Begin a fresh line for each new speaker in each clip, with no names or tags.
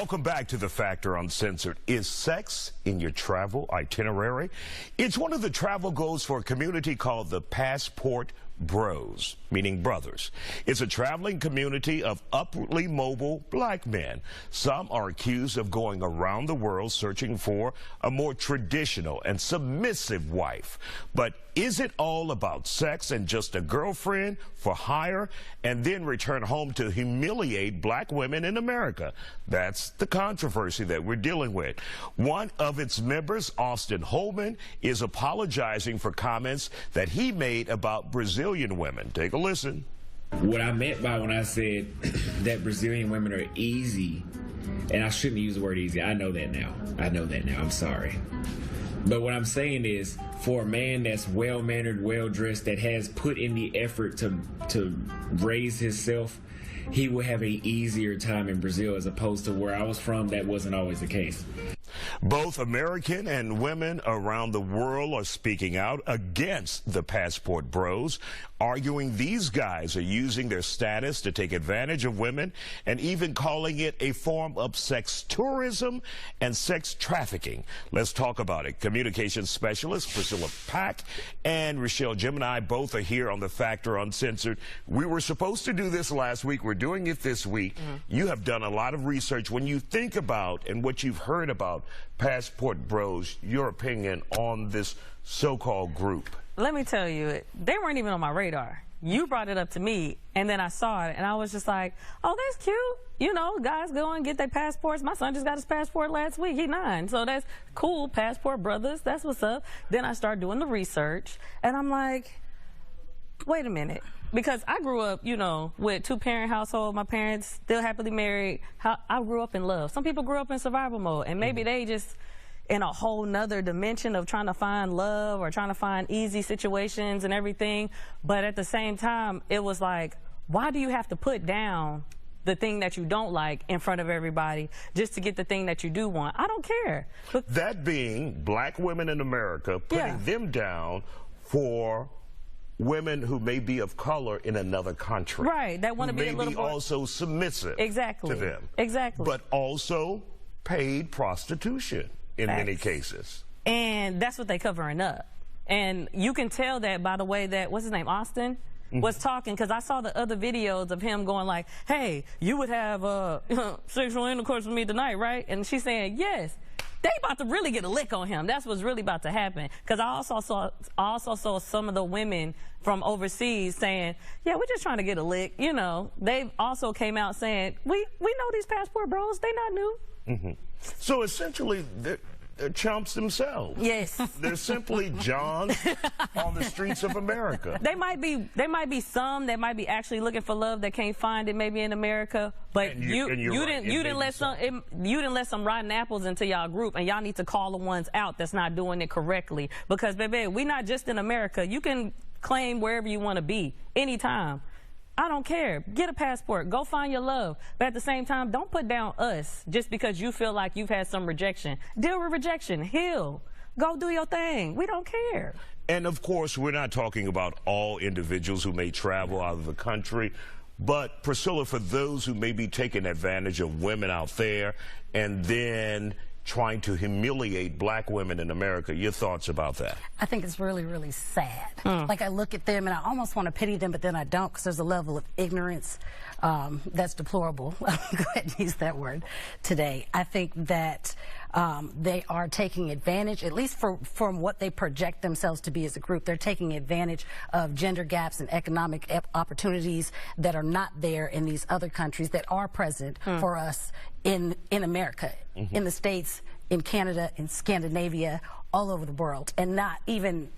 Welcome back to The Factor Uncensored. Is sex in your travel itinerary? It's one of the travel goals for a community called the Passport Bros, meaning brothers. It's a traveling community of upwardly mobile black men. Some are accused of going around the world searching for a more traditional and submissive wife. But is it all about sex and just a girlfriend for hire and then return home to humiliate black women in America? That's the controversy that we're dealing with. One of its members, Austin Holman, is apologizing for comments that he made about Brazilian women. Take a listen.
What I meant by when I said that Brazilian women are easy, and I shouldn't use the word easy. I know that now. I'm sorry. But what I'm saying is, for a man that's well-mannered, well-dressed, that has put in the effort to raise himself, he will have an easier time in Brazil as opposed to where I was from. That wasn't always the case.
Both American and women around the world are speaking out against the Passport Bros, arguing these guys are using their status to take advantage of women and even calling it a form of sex tourism and sex trafficking. Let's talk about it. Communications specialist Priscilla Pack and Rochelle Gemini both are here on The Factor Uncensored. We were supposed to do this last week. We're doing it this week. You have done a lot of research. When you think about and what you've heard about Passport Bros, your opinion on this so-called group?
Let me tell you, they weren't even on my radar. You brought it up to me, and then I saw it, and I was just like, oh, that's cute. You know, guys go and get their passports. My son just got his passport last week. He's 9, so that's cool. Passport brothers, that's what's up. Then I started doing the research, and I'm like, wait a minute. Because I grew up, you know, with 2-parent household. My parents still happily married. I grew up in love. Some people grew up in survival mode, and maybe they just in a whole nother dimension of trying to find love or trying to find easy situations and everything. But at the same time, it was like, why do you have to put down the thing that you don't like in front of everybody just to get the thing that you do want? I don't care. But
that being black women in America, putting them down for women who may be of color in another country.
Right, that want to be a little more
also submissive
to
them.
Exactly.
But also paid prostitution in many cases.
And that's what they're covering up. And you can tell that by the way that, what's his name, Austin, was talking, because I saw the other videos of him going like, hey, you would have sexual intercourse with me tonight, right? And she's saying, yes. They about to really get a lick on him. That's what's really about to happen. Because I also saw some of the women from overseas saying, yeah, we're just trying to get a lick. You know, they also came out saying, we know these Passport Bros. They not new.
So essentially, they're chumps themselves.
Yes.
They're simply Johns on the streets of America.
There might be some that might be actually looking for love that can't find it maybe in America, but you didn't let some rotten apples into y'all group, and y'all need to call the ones out that's not doing it correctly. Because baby, we not just in America. You can claim wherever you want to be anytime. I don't care. Get a passport. Go find your love. But at the same time, don't put down us just because you feel like you've had some rejection. Deal with rejection. Heal. Go do your thing. We don't care.
And of course, we're not talking about all individuals who may travel out of the country. But Priscilla, for those who may be taking advantage of women out there and then trying to humiliate black women in America, your thoughts about that?
I think it's really, really sad. Like, I look at them and I almost want to pity them, but then I don't, because there's a level of ignorance that's deplorable. Go ahead and use that word today. I think that they are taking advantage, at least from what they project themselves to be as a group. They're taking advantage of gender gaps and economic opportunities that are not there in these other countries that are present for us in America, in the States, in Canada, in Scandinavia, all over the world, and not even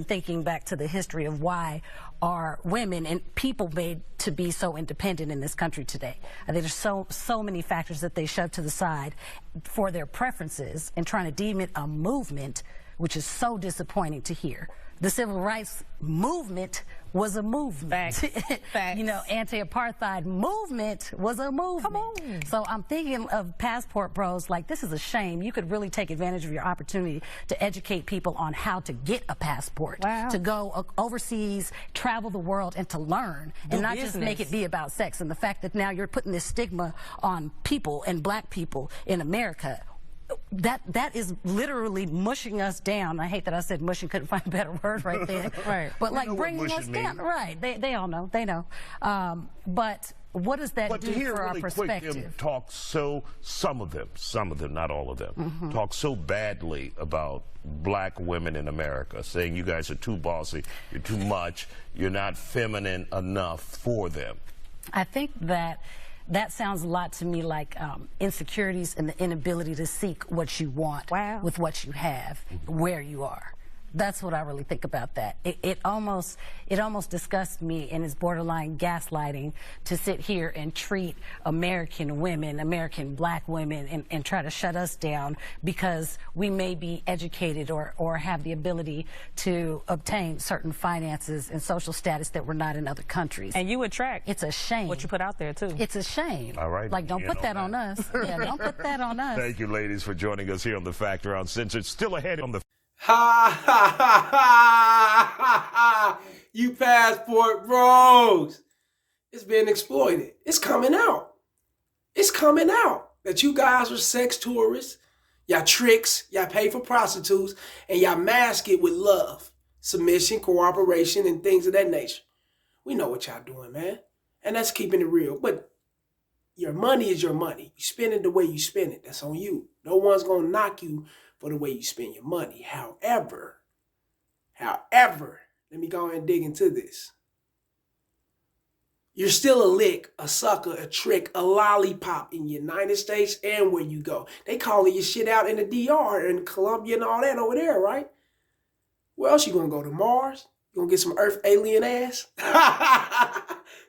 thinking back to the history of why are women and people made to be so independent in this country today. I think there's so many factors that they shove to the side for their preferences and trying to deem it a movement which is so disappointing to hear. The civil rights movement was a movement.
Facts.
You know, anti-apartheid movement was a movement.
Come on.
So I'm thinking of passport bros like, this is a shame. You could really take advantage of your opportunity to educate people on how to get a passport, to go overseas, travel the world, and to learn, and not just make it be about sex. And the fact that now you're putting this stigma on people and black people in America, that is literally mushing us down. I hate that I said mushing, couldn't find a better word right there.
Right.
But like bringing us down. Right. They all know. They know. But what does that do for our perspective?
Them talk some of them, not all of them, talk so badly about black women in America, saying you guys are too bossy, you're too much, you're not feminine enough for them.
I think that sounds a lot to me like insecurities and the inability to seek what you want with what you have, where you are. That's what I really think about that. It almost disgusts me and is borderline gaslighting to sit here and treat American women, American black women, and try to shut us down because we may be educated or have the ability to obtain certain finances and social status that we're not in other countries.
And you attract.
It's a shame.
What you put out there, too.
It's a shame.
All right.
Like, don't put that on us. Yeah, don't put that on us.
Thank you, ladies, for joining us here on The Factor Uncensored. Still ahead on the...
Ha ha ha ha ha ha! You passport bros. It's been exploited. It's coming out. It's coming out that you guys are sex tourists. Y'all tricks. Y'all pay for prostitutes. And y'all mask it with love, submission, cooperation, and things of that nature. We know what y'all doing, man. And that's keeping it real. But your money is your money. You spend it the way you spend it. That's on you. No one's going to knock you for the way you spend your money. However, let me go ahead and dig into this. You're still a lick, a sucker, a trick, a lollipop in the United States and where you go. They calling your shit out in the DR and Colombia and all that over there, right? Where else you gonna go, to Mars? You gonna get some Earth alien ass?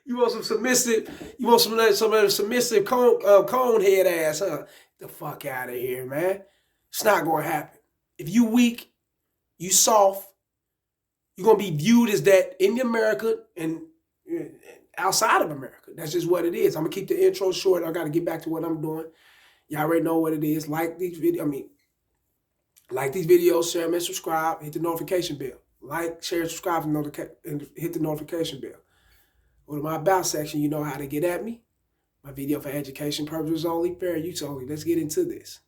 You want some submissive, some submissive cone head ass, huh? The fuck out of here, man. It's not going to happen. If you weak, you soft, you're going to be viewed as that in America and outside of America. That's just what it is. I'm going to keep the intro short. I got to get back to what I'm doing. Y'all already know what it is. Like these videos, share them, and subscribe. Hit the notification bell. Like, share, subscribe, and hit the notification bell. Go to my About section. You know how to get at me. My video for education purposes only, fair use only. Let's get into this.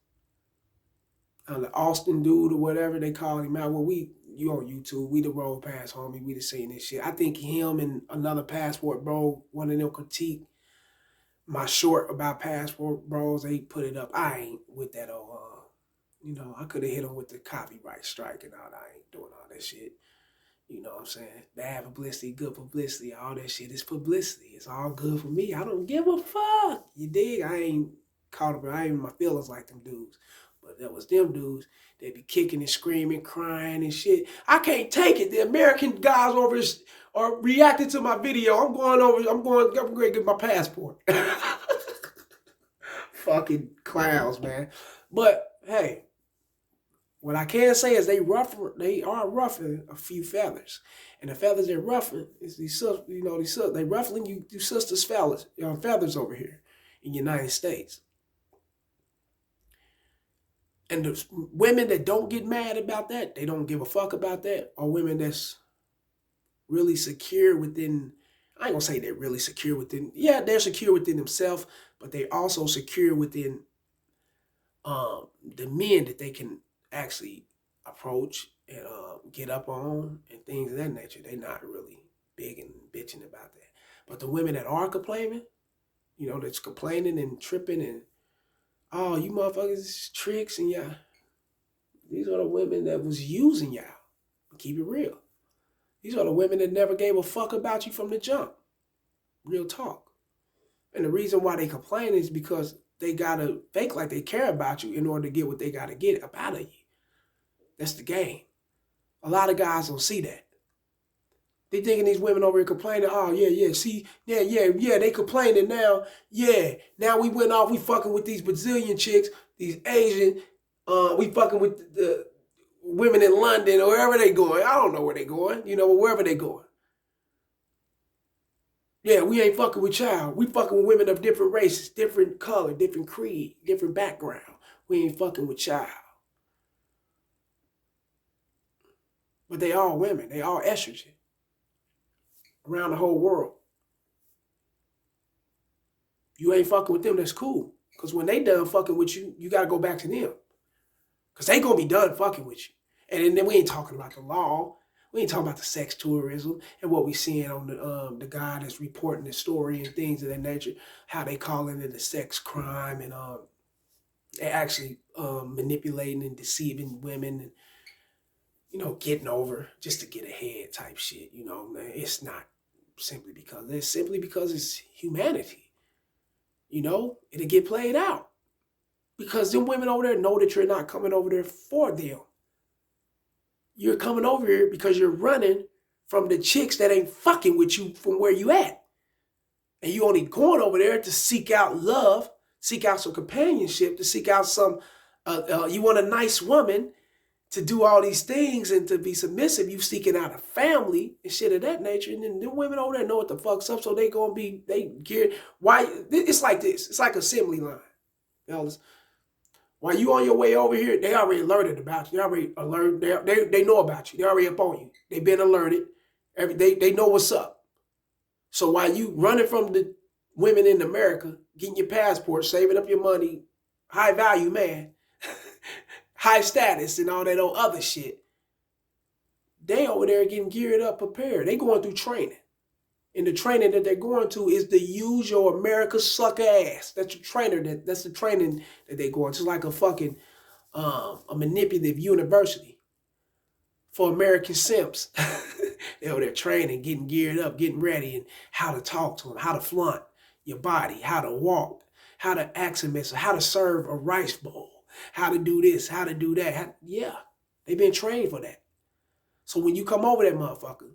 The Austin dude or whatever they call him out. Well, you on YouTube, we the road pass homie, we just seen this shit. I think him and another passport bro, one of them critique my short about passport bros. They put it up. I ain't with that old, I could have hit him with the copyright strike and all that. I ain't doing all that shit. You know what I'm saying? Bad publicity, good publicity, all that shit is publicity. It's all good for me. I don't give a fuck. You dig? I ain't caught up. I ain't in my feelings like them dudes. But that was them dudes. They be kicking and screaming, crying and shit. I can't take it. The American guys over are reacting to my video. I'm going to get my passport. Fucking clowns, man. But hey, what I can say is they are ruffling a few feathers. And the feathers they're ruffling is they ruffling you sisters' feathers over here in the United States. And the women that don't get mad about that, they don't give a fuck about that, are women that's really secure within, I ain't gonna say they're really secure within, yeah, they're secure within themselves, but they also secure within the men that they can actually approach and get up on and things of that nature. They're not really big and bitching about that. But the women that are complaining, that's complaining and tripping and, oh, you motherfuckers is tricks and y'all. These are the women that was using y'all. Keep it real. These are the women that never gave a fuck about you from the jump. Real talk. And the reason why they complain is because they gotta fake like they care about you in order to get what they gotta get up out of you. That's the game. A lot of guys don't see that. They thinking these women over here complaining, oh, yeah, they complaining now. Yeah, now we went off, we fucking with these Brazilian chicks, these Asian, we fucking with women in London or wherever they going. I don't know where they going, you know, but wherever they going. Yeah, we ain't fucking with y'all. We fucking with women of different races, different color, different creed, different background. We ain't fucking with y'all. But they all women. They all estrogen. Around the whole world. You ain't fucking with them, that's cool. Because when they done fucking with you, you got to go back to them. Because they going to be done fucking with you. And then we ain't talking about the law. We ain't talking about the sex tourism and what we seeing on the guy that's reporting the story and things of that nature, how they calling it a sex crime and they actually manipulating and deceiving women and, you know, getting over just to get ahead type shit. You know, man, it's not simply because it's humanity. You know, it'll get played out because them women over there know that you're not coming over there for them. You're coming over here because you're running from the chicks that ain't fucking with you from where you at. And you only going over there to seek out love, seek out some companionship, to seek out some, you want a nice woman to do all these things and to be submissive. You seeking out a family and shit of that nature. And then the women over there know what the fuck's up. So they gonna be, they geared. Why? It's like this. It's like assembly line. Fellas. While you on your way over here, they already alerted about you. They already alert. They know about you. They already up on you. They've been alerted. They know what's up. So while you running from the women in America, getting your passport, saving up your money, high value man, high status and all that old other shit, they over there getting geared up, prepared. They going through training. And the training that they're going to is the use your America sucker ass. That's the training that they're going to. It's like a fucking a manipulative university for American simps. They're over there training, getting geared up, getting ready, and how to talk to them, how to flaunt your body, how to walk, how to act submissive, how to serve a rice bowl, how to do this, how to do that. Yeah, they've been trained for that. So when you come over that motherfucker,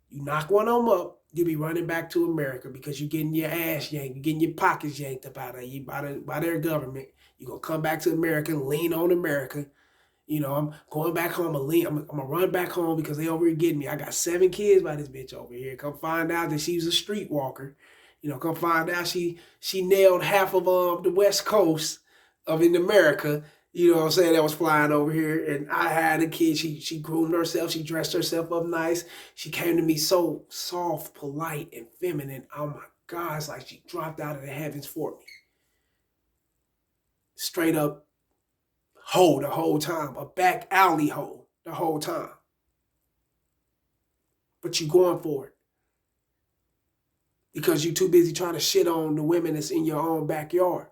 you knock one of them up, you'll be running back to America because you're getting your ass yanked, you're getting your pockets yanked up out of you by their government. You're going to come back to America and lean on America. You know, I'm going back home, I'm going to run back home because they over here getting me. I got 7 kids by this bitch over here. Come find out that she's a streetwalker. You know, come find out she nailed half of the West Coast of in America. You know what I'm saying? That was flying over here. And I had a kid. She groomed herself. She dressed herself up nice. She came to me so soft, polite, and feminine. Oh, my God. It's like she dropped out of the heavens for me. Straight up hoe the whole time. A back alley hoe the whole time. But you going for it. Because you too busy trying to shit on the women that's in your own backyard.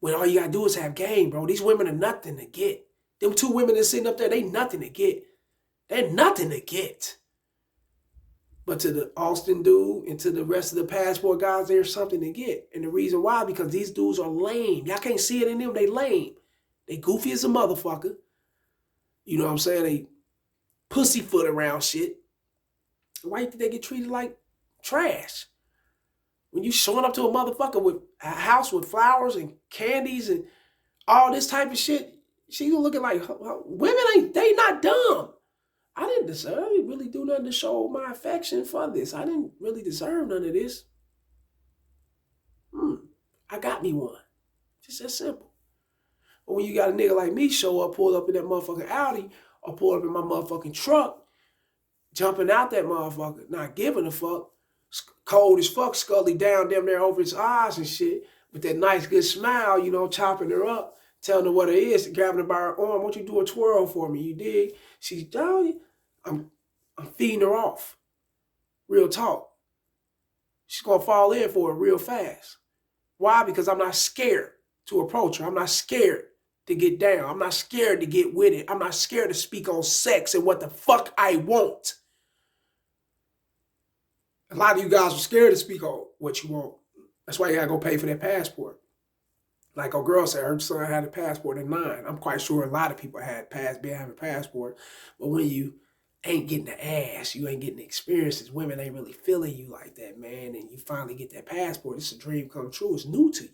When all you gotta do is have game, bro. These women are nothing to get. Them 2 women that's sitting up there, they nothing to get. They're nothing to get. But to the Austin dude and to the rest of the passport guys, there's something to get. And the reason why, because these dudes are lame. Y'all can't see it in them, they lame. They goofy as a motherfucker. You know what I'm saying? They pussyfoot around shit. Why you think they get treated like trash? When you showing up to a motherfucker with a house with flowers and candies and all this type of shit, she looking like, women they not dumb. I didn't really do nothing to show my affection for this. I didn't really deserve none of this. I got me one. Just that simple. But when you got a nigga like me show up, pull up in that motherfucking Audi or pull up in my motherfucking truck, jumping out that motherfucker, not giving a fuck, cold as fuck, Scully down damn there over his eyes and shit, with that nice good smile, you know, chopping her up, telling her what it is, grabbing her by her arm, won't you do a twirl for me, you dig? She's down, I'm feeding her off. Real talk. She's gonna fall in for it real fast. Why? Because I'm not scared to approach her. I'm not scared to get down. I'm not scared to get with it. I'm not scared to speak on sex and what the fuck I want. A lot of you guys are scared to speak on what you want. That's why you gotta go pay for that passport. Like a girl said, her son had a passport at 9. I'm quite sure a lot of people been having a passport. But when you ain't getting the ass, you ain't getting the experiences, women ain't really feeling you like that, man, and you finally get that passport, it's a dream come true. It's new to you.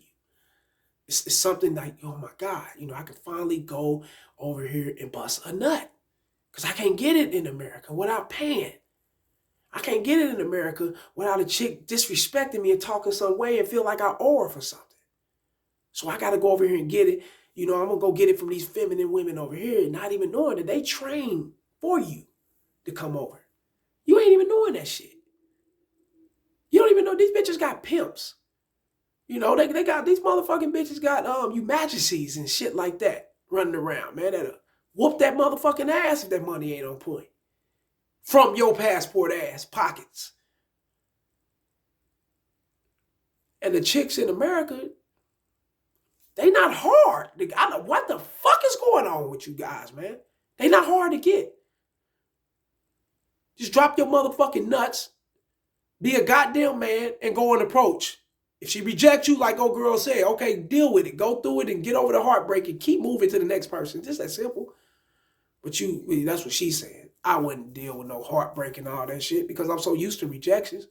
It's something like, oh my God, you know, I can finally go over here and bust a nut. Because I can't get it in America without paying. I can't get it in America without a chick disrespecting me and talking some way and feel like I owe her for something. So I got to go over here and get it. You know, I'm going to go get it from these feminine women over here, not even knowing that they train for you to come over. You ain't even knowing that shit. You don't even know these bitches got pimps. You know, they got, these motherfucking bitches got you majesties and shit like that running around, man. That'll whoop that motherfucking ass if that money ain't on point. From your passport ass pockets. And the chicks in America, they not hard. I know what the fuck is going on with you guys, man. They not hard to get. Just drop your motherfucking nuts, be a goddamn man, and go and approach. If she rejects you, like old girl said, okay, deal with it. Go through it and get over the heartbreak and keep moving to the next person. Just that simple. But that's what she's saying. I wouldn't deal with no heartbreak and all that shit because I'm so used to rejections.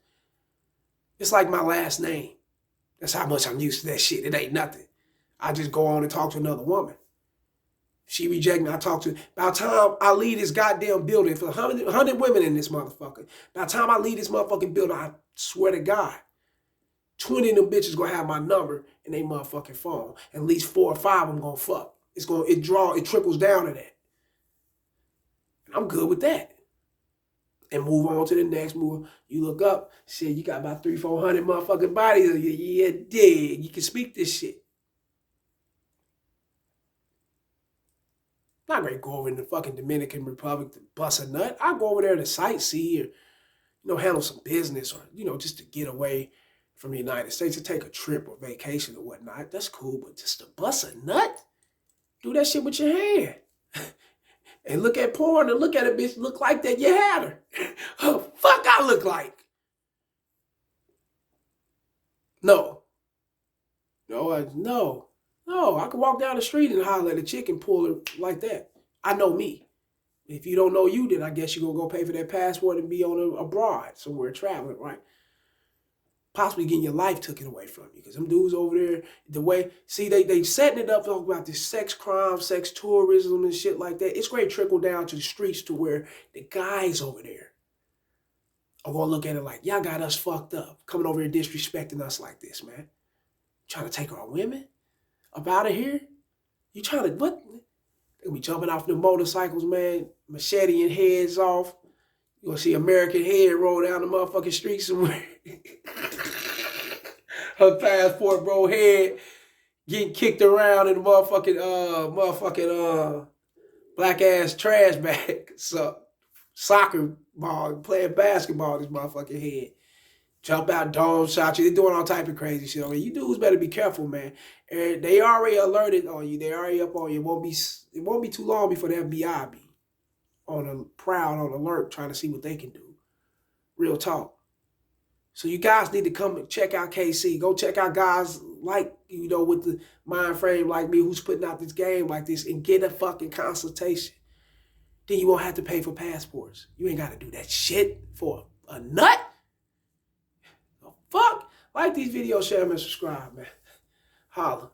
It's like my last name. That's how much I'm used to that shit. It ain't nothing. I just go on and talk to another woman. She reject me, I talk to her. By the time I leave this goddamn building, for 100 women in this motherfucker, by the time I leave this motherfucking building, I swear to God, 20 of them bitches gonna have my number in their motherfucking phone. At least 4 or 5 of them gonna fuck. It trickles down to that. And I'm good with that. And move on to the next move. You look up, shit, you got about 300-400 motherfucking bodies. Yeah, dig. You can speak this shit. I'm not ready to go over in the fucking Dominican Republic to bust a nut. I go over there to sightsee or, handle some business or, just to get away from the United States, to take a trip or vacation or whatnot. That's cool, but just to bust a nut? Do that shit with your hand. And look at porn and look at a bitch look like that you had her. Oh, fuck I look like. No. No, I can walk down the street and holler at a chick and pull her like that. I know me. If you don't know you, then I guess you're going to go pay for that passport and be on abroad somewhere traveling, right? Possibly getting your life taken away from you. Because them dudes over there, they setting it up talking about this sex crime, sex tourism and shit like that. It's going to trickle down to the streets to where the guys over there are going to look at it like, y'all got us fucked up. Coming over here disrespecting us like this, man. Trying to take our women up out of here? You trying to, what? They'll be jumping off the motorcycles, man, macheting heads off. You're going to see American head roll down the motherfucking street somewhere. Her passport, bro, head getting kicked around in the motherfucking black ass trash bag. So, soccer ball, playing basketball, this motherfucking head. Jump out, dome shot you. They're doing all type of crazy shit. I mean, you dudes better be careful, man. And they already alerted on you. They already up on you. It won't be too long before the FBI be on the prowl, on alert, trying to see what they can do. Real talk. So you guys need to come and check out KC. Go check out guys like, with the mind frame like me who's putting out this game like this and get a fucking consultation. Then you won't have to pay for passports. You ain't got to do that shit for a nut. Fuck. Like these videos, share them, and subscribe, man. Holla.